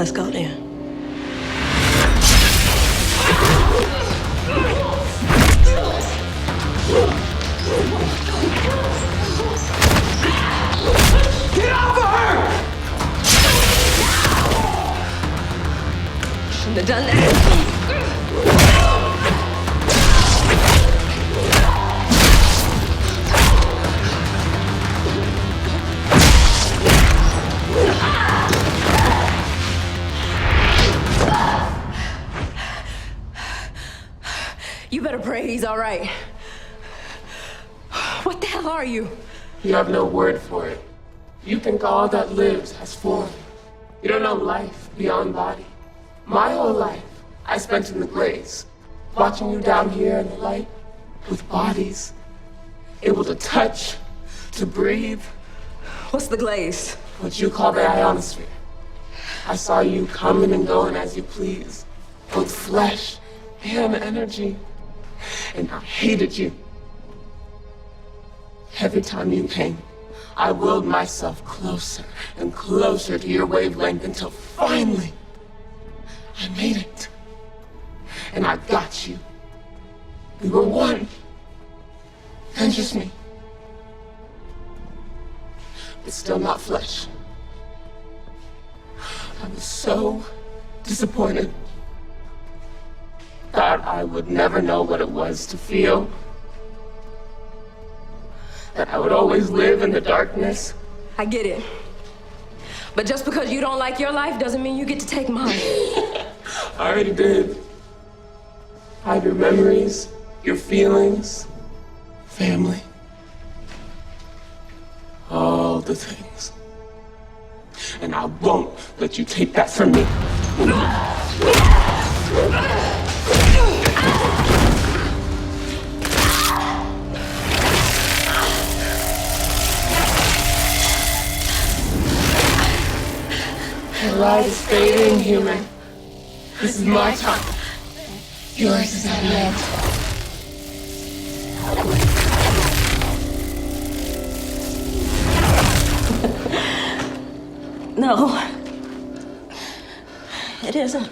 Let's go then. Get off of her! Shouldn't have done that. You better pray he's all right. What the hell are you? You have no word for it. You think all that lives has form. You don't know life beyond body. My whole life, I spent in the glaze, watching you down here in the light, with bodies, able to touch, to breathe. What's the glaze? What you call the ionosphere. I saw you coming and going as you please, both flesh and energy, and I hated you. Every time you came, I willed myself closer and closer to your wavelength until finally, I made it. And I got you. We were one. And just me. But still not flesh. I was so disappointed. Thought I would never know what it was to feel. That I would always live in the darkness. I get it. But just because you don't like your life doesn't mean you get to take mine. I already did. I have your memories, your feelings, family. All the things. And I won't let you take that from me. Your light is fading, human. This is my time. Yours is at end. No. It isn't.